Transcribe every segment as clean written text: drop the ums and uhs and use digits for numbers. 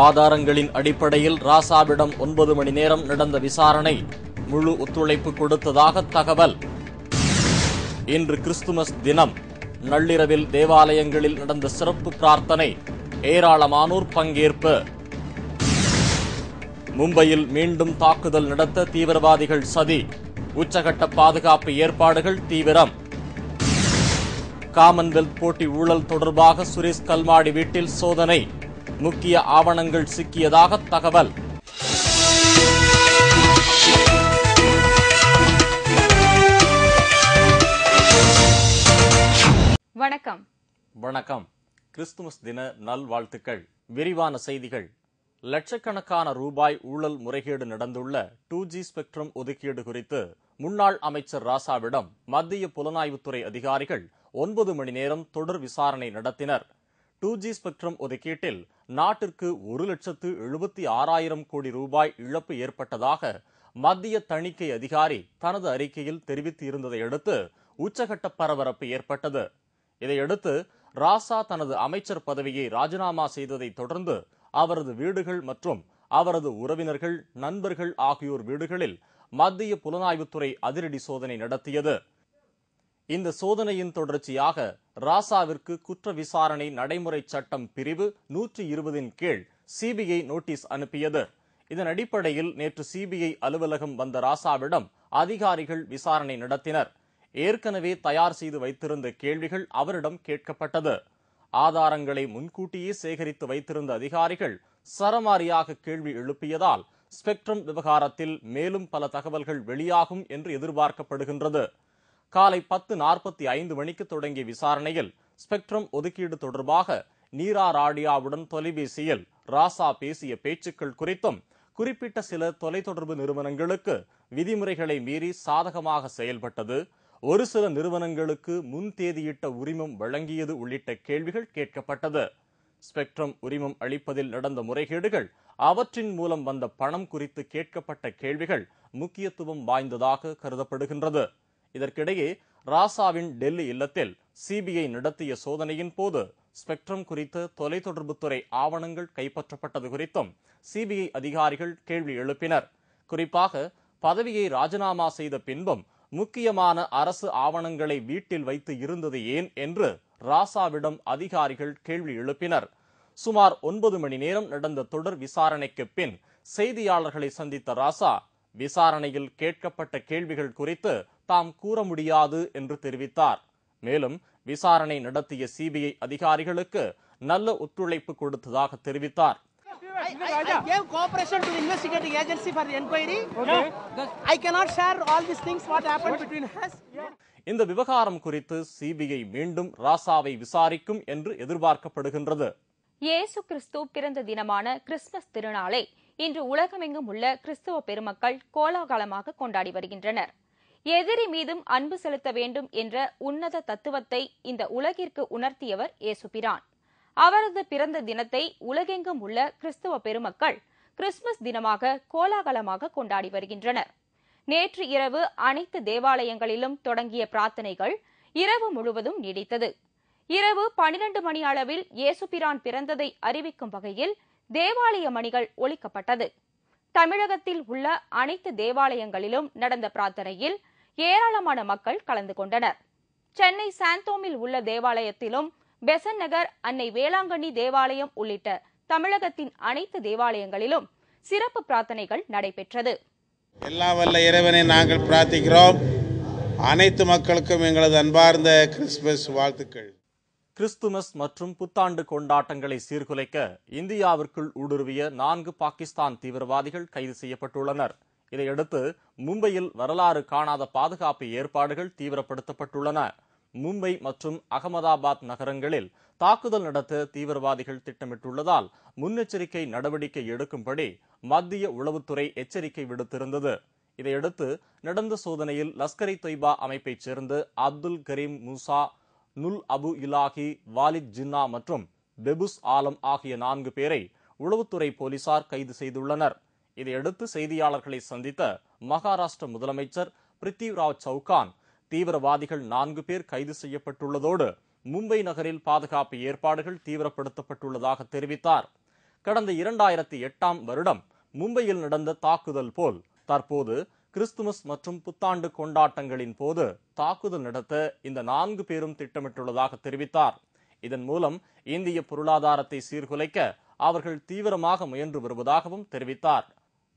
ஆதாரங்களின் அடிப்படையில் ராசாவிடம் 9 மணி நேரம் நடந்த விசாரணை முழு ஒத்துழைப்பு கொடுத்ததாக தகவல். இன்று கிறிஸ்துமஸ் தினம். நள்ளிரவில் தேவாலயங்களில் நடந்த சிறப்பு பிரார்த்தனை. ஏராளமானோர் பங்கேற்பு. மும்பையில் மீண்டும் தாக்குதல் நடத்த தீவிரவாதிகள் சதி. உச்சகட்ட பாதுகாப்பு ஏற்பாடுகள் தீவிரம். காமன்வெல்த் போட்டி ஊழல் தொடர்பாக சுரேஷ் கல்மாடி வீட்டில் சோதனை. முக்கிய ஆவணங்கள் சிக்கியதாக தகவல். வணக்கம். கிறிஸ்துமஸ் தின நல்வாழ்த்துக்கள். விரிவான செய்திகள். லட்சக்கணக்கான ரூபாய் ஊழல் முறைகேடு நடந்துள்ள 2G ஸ்பெக்ட்ரம் ஒதுக்கீடு குறித்து முன்னாள் அமைச்சர் ராசாவிடம் மத்திய புலனாய்வுத்துறை அதிகாரிகள் 9 மணி நேரம் தொடர் விசாரணை நடத்தினர். 2G ஸ்பெக்ட்ரம் ஒதுக்கீட்டில் நாட்டிற்கு 1,76,000 கோடி ரூபாய் இழப்பு ஏற்பட்டதாக மத்திய தணிக்கை அதிகாரி தனது அறிக்கையில் தெரிவித்து இருந்ததை அடுத்து உச்சகட்ட பரபரப்பு ஏற்பட்டது. இதையடுத்து ராசா தனது அமைச்சர் பதவியை ராஜினாமா செய்ததை தொடர்ந்து அவரது வீடுகள் மற்றும் அவரது உறவினர்கள், நண்பர்கள் ஆகியோர் வீடுகளில் மத்திய புலனாய்வுத்துறை அதிரடி சோதனை நடத்தியது. இந்த சோதனையின் தொடர்ச்சியாக ராசாவிற்கு குற்ற விசாரணை நடைமுறை சட்டம் பிரிவு 120 கீழ் சிபிஐ நோட்டீஸ் அனுப்பியது. இதன் அடிப்படையில் நேற்று சிபிஐ அலுவலகம் வந்த ராசாவிடம் அதிகாரிகள் விசாரணை நடத்தினர். ஏற்கனவே தயார் செய்து வைத்திருந்த கேள்விகள் அவரிடம் கேட்கப்பட்டது. ஆதாரங்களை முன்கூட்டியே சேகரித்து வைத்திருந்த அதிகாரிகள் சரமாரியாக கேள்வி எழுப்பியதால் ஸ்பெக்ட்ரம் விவகாரத்தில் மேலும் பல தகவல்கள் வெளியாகும் என்று எதிர்பார்க்கப்படுகின்றது. காலை 10:45 மணிக்கு தொடங்கிய விசாரணையில் ஸ்பெக்ட்ரம் ஒதுக்கீடு தொடர்பாக நீரா ராடியாவுடன் தொலைபேசியில் ராசா பேசிய பேச்சுக்கள் குறித்தும், குறிப்பிட்ட சில தொலைத்தொடர்பு நிறுவனங்களுக்கு விதிமுறைகளை மீறி சாதகமாக செயல்பட்டது, ஒரு சில நிறுவனங்களுக்கு முன் தேதியிட்ட உரிமம் வழங்கியது உள்ளிட்ட கேள்விகள் கேட்கப்பட்டது. ஸ்பெக்ட்ரம் உரிமம் அளிப்பதில் நடந்த முறைகேடுகள், அவற்றின் மூலம் வந்த பணம் குறித்து கேட்கப்பட்ட கேள்விகள் முக்கியத்துவம் வாய்ந்ததாக கருதப்படுகின்றது. இதற்கிடையே ராசாவின் டெல்லி இல்லத்தில் சிபிஐ நடத்திய சோதனையின் போது ஸ்பெக்ட்ரம் குறித்த தொலைத்தொடர்புத்துறை ஆவணங்கள் கைப்பற்றப்பட்டது குறித்தும் சிபிஐ அதிகாரிகள் கேள்வி எழுப்பினர். குறிப்பாக பதவியை ராஜினாமா செய்த பின்பும் முக்கியமான அரசு ஆவணங்களை வீட்டில் வைத்து இருந்தது ஏன் என்று ராசாவிடம் அதிகாரிகள் கேள்வி எழுப்பினர். சுமார் 9 மணி நேரம் நடந்த தொடர் விசாரணைக்கு பின் செய்தியாளர்களை சந்தித்த ராசா, விசாரணையில் கேட்கப்பட்ட கேள்விகள் குறித்து தாம் கூற முடியாது என்று தெரிவித்தார். மேலும் விசாரணை நடத்திய சிபிஐ அதிகாரிகளுக்கு நல்ல ஒத்துழைப்பு கொடுத்ததாக தெரிவித்தார். I gave cooperation to the investigating agency for the inquiry. Okay. I cannot share all these things what happened between us. இந்த விவகாரம் குறித்து சிபிஐ மீண்டும் ராசாவை விசாரிக்கும் என்று எதிர்பார்க்கப்படுகின்றது. இயேசு கிறிஸ்து பிறந்த தினமான கிறிஸ்துமஸ் திருநாளை இன்று உலகமெங்கும் உள்ள கிறிஸ்துவ பெருமக்கள் கோலாகலமாக கொண்டாடி வருகின்றனர். எதிரி மீதும் அன்பு செலுத்த வேண்டும் என்ற உன்னத தத்துவத்தை இந்த உலகிற்கு உணர்த்தியவர் இயேசுபிரான். அவரது பிறந்த தினத்தை உலகெங்கும் உள்ள கிறிஸ்துவ பெருமக்கள் கிறிஸ்துமஸ் தினமாக கோலாகலமாக கொண்டாடி வருகின்றனர். நேற்று இரவு அனைத்து தேவாலயங்களிலும் தொடங்கிய பிரார்த்தனைகள் இரவு முழுவதும் நீடித்தது. இரவு 12 மணி அளவில் இயேசுபிரான் பிறந்ததை அறிவிக்கும் வகையில் தேவாலய மணிகள் ஒலிக்கப்பட்டது. தமிழகத்தில் உள்ள அனைத்து தேவாலயங்களிலும் நடந்த பிரார்த்தனையில் ஏராளமான மக்கள் கலந்து கொண்டனர். சென்னை சாந்தோமில் உள்ள தேவாலயத்திலும், பெசன் நகர் அன்னை வேளாங்கண்ணி தேவாலயம் உள்ளிட்ட தமிழகத்தின் அனைத்து தேவாலயங்களிலும் சிறப்பு பிரார்த்தனைகள் நடைபெற்றது. எல்லாம் வல்ல இறைவனை நாங்கள் பிரார்த்திக்கிறோம். அனைத்து மக்களுக்கும் எங்களது அன்பார்ந்த கிறிஸ்துமஸ் வாழ்த்துக்கள். கிறிஸ்துமஸ் மற்றும் புத்தாண்டு கொண்டாட்டங்களை சீர்குலைக்க இந்தியாவிற்குள் ஊடுருவிய 4 பாகிஸ்தான் தீவிரவாதிகள் கைது செய்யப்பட்டுள்ளனர். இதையடுத்து மும்பையில் வரலாறு காணாத பாதுகாப்பு ஏற்பாடுகள் தீவிரப்படுத்தப்பட்டுள்ளன. மும்பை மற்றும் அகமதாபாத் நகரங்களில் தாக்குதல் நடத்த தீவிரவாதிகள் திட்டமிட்டுள்ளதால் முன்னெச்சரிக்கை நடவடிக்கை எடுக்கும்படி மத்திய உளவுத்துறை எச்சரிக்கை விடுத்திருந்தது. இதையடுத்து நடந்த சோதனையில் லஷ்கர்-இ தொய்பா அமைப்பைச் சேர்ந்த அப்துல் கரீம் மூசா, நுல் அபு இலாஹி, வாலித் ஜின்னா மற்றும் பெபுஸ் ஆலம் ஆகிய 4 பேரை உளவுத்துறை போலீசார் கைது செய்துள்ளனர். இதையடுத்து செய்தியாளர்களை சந்தித்த மகாராஷ்டிர முதலமைச்சர் பிருத்திவிராஜ் சவுகான், தீவிரவாதிகள் 4 பேர் கைது செய்யப்பட்டுள்ளதோடு மும்பை நகரில் பாதுகாப்பு ஏற்பாடுகள் தீவிரப்படுத்தப்பட்டுள்ளதாக தெரிவித்தார். கடந்த 2008ஆம் வருடம் மும்பையில் நடந்த தாக்குதல் போல் தற்போது கிறிஸ்துமஸ் மற்றும் புத்தாண்டு கொண்டாட்டங்களின் போது தாக்குதல் நடத்த இந்த 4 பேரும் திட்டமிட்டுள்ளதாக தெரிவித்தார். இதன் மூலம் இந்திய பொருளாதாரத்தை சீர்குலைக்க அவர்கள் தீவிரமாக முயன்று வருவதாகவும் தெரிவித்தார்.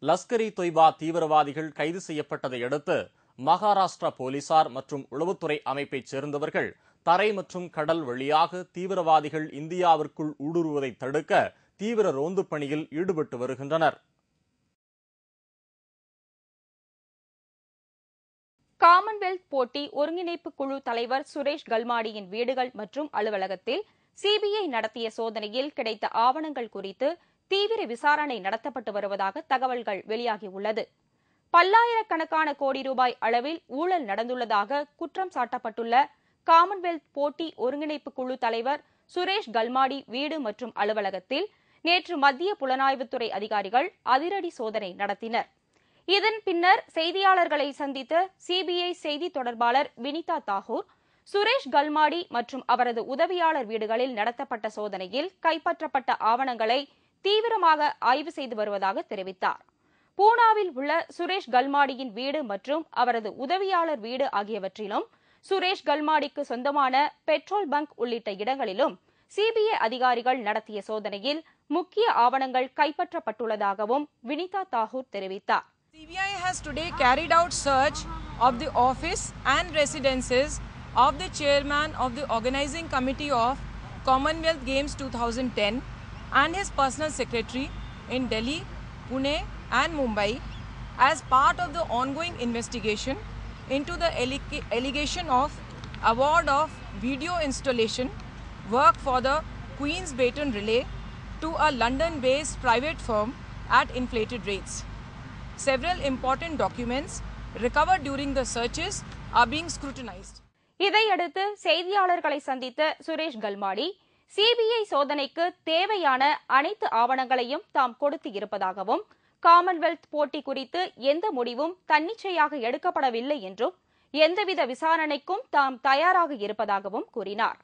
லஷ்கர் இ தொய்பா தீவிரவாதிகள் கைது செய்யப்பட்டதை அடுத்து மகாராஷ்டிரா போலீசார் மற்றும் உளவுத்துறை அமைப்பைச் சேர்ந்தவர்கள் தரை மற்றும் கடல் வழியாக தீவிரவாதிகள் இந்தியாவிற்குள் ஊடுருவதை தடுக்க தீவிர ரோந்து பணியில் ஈடுபட்டு வருகின்றனர். காமன்வெல்த் போட்டி ஒருங்கிணைப்பு குழு தலைவர் சுரேஷ் கல்மாடியின் வீடுகள் மற்றும் அலுவலகத்தில் சிபிஐ நடத்திய சோதனையில் கிடைத்த ஆவணங்கள் குறித்து தீவிர விசாரணை நடத்தப்பட்டு வருவதாக தகவல்கள் வெளியாகியுள்ளது. பல்லாயிரக்கணக்கான கோடி ரூபாய் அளவில் ஊழல் நடந்துள்ளதாக குற்றம் சாட்டப்பட்டுள்ள காமன்வெல்த் போட்டி ஒருங்கிணைப்பு குழு தலைவர் சுரேஷ் கல்மாடி வீடு மற்றும் அலுவலகத்தில் நேற்று மத்திய புலனாய்வுத்துறை அதிகாரிகள் அதிரடி சோதனை நடத்தினர். இதன் பின்னர் செய்தியாளர்களை சந்தித்த சிபிஐ செய்தி தொடர்பாளர் வினிதா தாகூர், சுரேஷ் கல்மாடி மற்றும் அவரது உதவியாளர் வீடுகளில் நடத்தப்பட்ட சோதனையில் கைப்பற்றப்பட்ட ஆவணங்களை தீவிரமாக ஆய்வு செய்து வருவதாக தெரிவித்தார். பூனாவில் உள்ள சுரேஷ் கல்மாடியின் வீடு மற்றும் அவரது உதவியாளர் வீடு ஆகியவற்றிலும் சுரேஷ் கல்மாடிக்கு சொந்தமான பெட்ரோல் பங்க் உள்ளிட்ட இடங்களிலும் சிபிஐ அதிகாரிகள் நடத்திய சோதனையில் முக்கிய ஆவணங்கள் கைப்பற்றப்பட்டுள்ளதாகவும் வினிதா தாகூர் தெரிவித்தார். CBI has today carried out search of the office and residences of the chairman of the organizing committee of Commonwealth Games 2010 and his personal secretary in Delhi, Pune and Mumbai as part of the ongoing investigation into the allegation of award of video installation work for the Queen's Baton Relay to a London-based private firm at inflated rates. Several important documents recovered during the searches are being scrutinized. இதையடுத்து செய்தியாளர்களை சந்தித்த Suresh Kalmadi, CBI சோதனைக்கு தேவையான அனைத்து ஆவணங்களையும் தாம் கொடுத்து இருப்பதாகவும், காமன்வெல்த் போட்டி குறித்து எந்த முடிவும் தன்னிச்சையாக எடுக்கப்படவில்லை என்றும், எந்தவித விசாரணைக்கும் தாம் தயாராக இருப்பதாகவும் கூறினார்.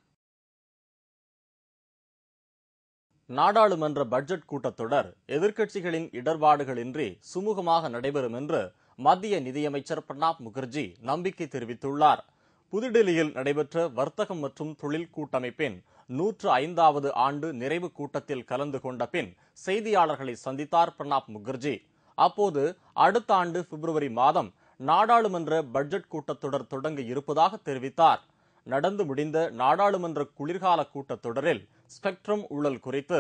நாடாளுமன்ற பட்ஜெட் கூட்டத்தொடர் எதிர்க்கட்சிகளின் இடர்பாடுகளின்றி சுமூகமாக நடைபெறும் என்று மத்திய நிதியமைச்சர் பிரணாப் முகர்ஜி நம்பிக்கை தெரிவித்துள்ளார். புதுடில்லியில் நடைபெற்ற வர்த்தகம் மற்றும் தொழில் கூட்டமைப்பின் 105வது ஆண்டு நிறைவு கூட்டத்தில் கலந்து கொண்ட பின் செய்தியாளர்களை சந்தித்தார் பிரணாப் முகர்ஜி. அப்போது அடுத்த ஆண்டு பிப்ரவரி மாதம் நாடாளுமன்ற பட்ஜெட் கூட்டத்தொடர் தொடங்க இருப்பதாக தெரிவித்தார். நடந்து முடிந்த நாடாளுமன்ற குளிர்கால கூட்டத்தொடரில் ஸ்பெக்ட்ரம் ஊழல் குறித்து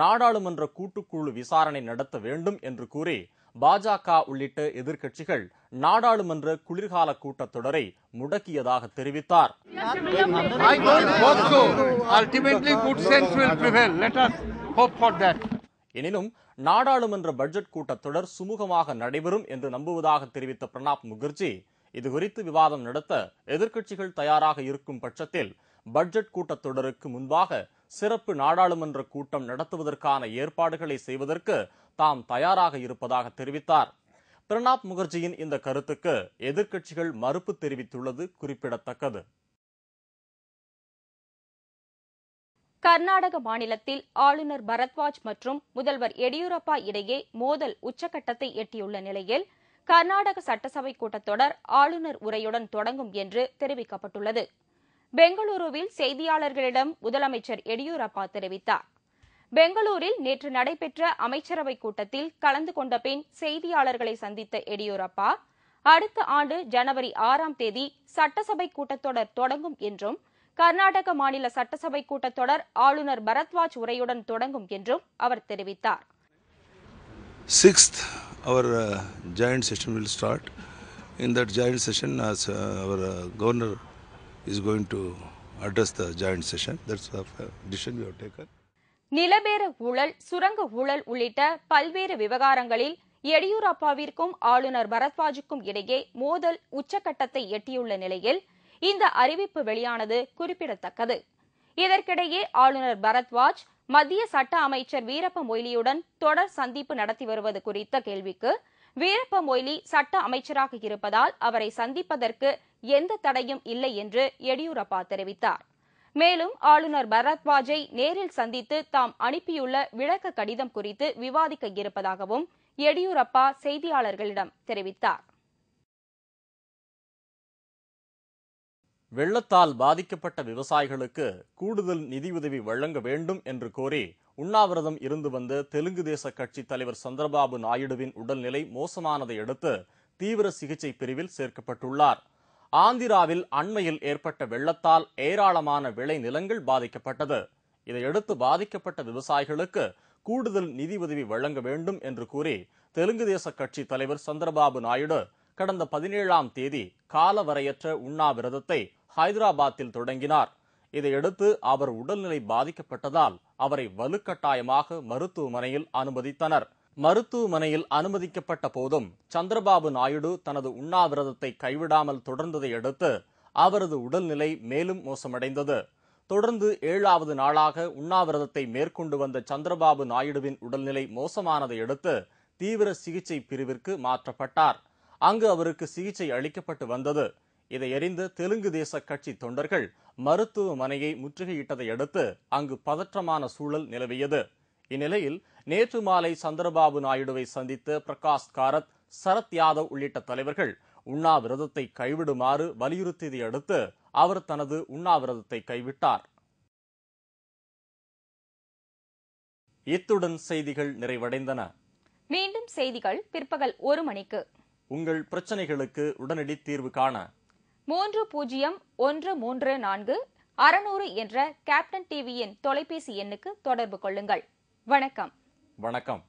நாடாளுமன்ற கூட்டுக்குழு விசாரணை நடத்த வேண்டும் என்று கூறி பாஜக உள்ளிட்ட எதிர்க்கட்சிகள் நாடாளுமன்ற குளிர்கால கூட்டத்தொடரை முடக்கியதாக தெரிவித்தார். எனினும் நாடாளுமன்ற பட்ஜெட் கூட்டத்தொடர் சுமூகமாக நடைபெறும் என்று நம்புவதாக தெரிவித்த பிரணாப் முகர்ஜி, இதுகுறித்து விவாதம் நடத்த எதிர்க்கட்சிகள் தயாராக இருக்கும் பட்சத்தில் பட்ஜெட் கூட்டத்தொடருக்கு முன்பாக சிறப்பு நாடாளுமன்ற கூட்டம் நடத்துவதற்கான ஏற்பாடுகளை செய்வதற்கு தாம் தயாராக இருப்பதாக தெரிவித்தார். பிரணாப் முகர்ஜியின் இந்த கருத்துக்கு எதிர்க்கட்சிகள் மறுப்பு தெரிவித்துள்ளது குறிப்பிடத்தக்கது. கர்நாடக மாநிலத்தில் ஆளுநர் பரத்வாஜ் மற்றும் முதல்வர் எடியூரப்பா இடையே மோதல் உச்சகட்டத்தை எட்டியுள்ள நிலையில் கர்நாடக சட்டசபை கூட்டத்தொடர் ஆளுநர் உரையுடன் தொடங்கும் என்று தெரிவிக்கப்பட்டுள்ளது. பெங்களூருவில் செய்தியாளர்களிடம் முதலமைச்சர் எடியூரப்பா தெரிவித்தார். பெங்களூரில் நேற்று நடைபெற்ற அமைச்சரவைக் கூட்டத்தில் கலந்து கொண்ட பின் செய்தியாளர்களை சந்தித்த எடியூரப்பா, அடுத்த ஆண்டு ஜனவரி 6ஆம் தேதி சட்டசபை கூட்டத்தொடர் தொடங்கும் என்றும், கர்நாடக மாநில சட்டசபை கூட்டத்தொடர் ஆளுநர் பரத்வாஜ் உரையுடன் தொடங்கும் என்றும் அவர் தெரிவித்தார். 6th, our joint session will start. In that joint session, as our governor is going to address the joint session. That's the decision we have taken. நிலபேர ஊழல், சுரங்க ஊழல் உள்ளிட்ட பல்வேறு விவகாரங்களில் எடியூரப்பாவிற்கும் ஆளுநர் பரத்வாஜுக்கும் இடையே மோதல் உச்சகட்டத்தை எட்டியுள்ள நிலையில் இந்த அறிவிப்பு வெளியானது குறிப்பிடத்தக்கது. இதற்கிடையே ஆளுநர் பரத்வாஜ் மத்திய சட்ட அமைச்சர் வீரப்ப மொய்லியுடன் தொடர் சந்திப்பு நடத்தி வருவது குறித்த கேள்விக்கு வீரப்ப மொய்லி சட்ட அமைச்சராக இருப்பதால் அவரை சந்திப்பதற்கு எந்த தடையும் இல்லை என்று எடியூரப்பா தெரிவித்தார். மேலும் ஆளுநர் பரத்வாஜை நேரில் சந்தித்து தாம் அனுப்பியுள்ள விளக்க கடிதம் குறித்து விவாதிக்க இருப்பதாகவும் எடியூரப்பா செய்தியாளர்களிடம் தெரிவித்தார். வெள்ளத்தால் பாதிக்கப்பட்ட விவசாயிகளுக்கு கூடுதல் நிதியுதவி வழங்க வேண்டும் என்று கோரி உண்ணாவிரதம் இருந்து வந்த தெலுங்கு தேச கட்சி தலைவர் சந்திரபாபு நாயுடுவின் உடல்நிலை மோசமானதை அடுத்து தீவிர சிகிச்சை பிரிவில் சேர்க்கப்பட்டுள்ளார். ஆந்திராவில் அண்மையில் ஏற்பட்ட வெள்ளத்தால் ஏராளமான விளை நிலங்கள் பாதிக்கப்பட்டது. இதையடுத்து பாதிக்கப்பட்ட விவசாயிகளுக்கு கூடுதல் நிதியுதவி வழங்க வேண்டும் என்று கூறி தெலுங்கு தேச கட்சி தலைவர் சந்திரபாபு நாயுடு கடந்த 17ஆம் தேதி காலவரையற்ற உண்ணாவிரதத்தை ஹைதராபாத்தில் தொடங்கினார். இதையடுத்து அவர் உடல்நிலை பாதிக்கப்பட்டதால் அவரை வலுக்கட்டாயமாக மருத்துவமனையில் அனுமதித்தனர். மருத்துவமனையில் அனுமதிக்கப்பட்ட போதும் சந்திரபாபு நாயுடு தனது உண்ணாவிரதத்தை கைவிடாமல் தொடர்ந்ததை அடுத்து அவரது உடல்நிலை மேலும் மோசமடைந்தது. தொடர்ந்து 7வது நாளாக உண்ணாவிரதத்தை மேற்கொண்டு வந்த சந்திரபாபு நாயுடுவின் உடல்நிலை மோசமானதை அடுத்து தீவிர சிகிச்சை பிரிவிற்கு மாற்றப்பட்டார். அங்கு அவருக்கு சிகிச்சை அளிக்கப்பட்டு வந்தது. இதையறிந்த தெலுங்கு தேச கட்சி தொண்டர்கள் மருத்துவமனையை முற்றுகையிட்டதை அடுத்து அங்கு பதற்றமான சூழல் நிலவியது. இந்நிலையில் நேற்று மாலை சந்திரபாபு நாயுடுவை சந்தித்த பிரகாஷ் காரத், சரத் யாதவ் உள்ளிட்ட தலைவர்கள் உண்ணாவிரதத்தை கைவிடுமாறு வலியுறுத்தியதை அடுத்து அவர் தனது உண்ணாவிரதத்தை கைவிட்டார். இத்துடன் செய்திகள் நிறைவடைந்தன. மீண்டும் செய்திகள் பிற்பகல் 1 மணிக்கு. உங்கள் பிரச்சனைகளுக்கு உடனடி தீர்வு காண 30134600 என்ற கேப்டன் டிவியின் தொலைபேசி எண்ணுக்கு தொடர்பு கொள்ளுங்கள். வணக்கம். வணக்கம்.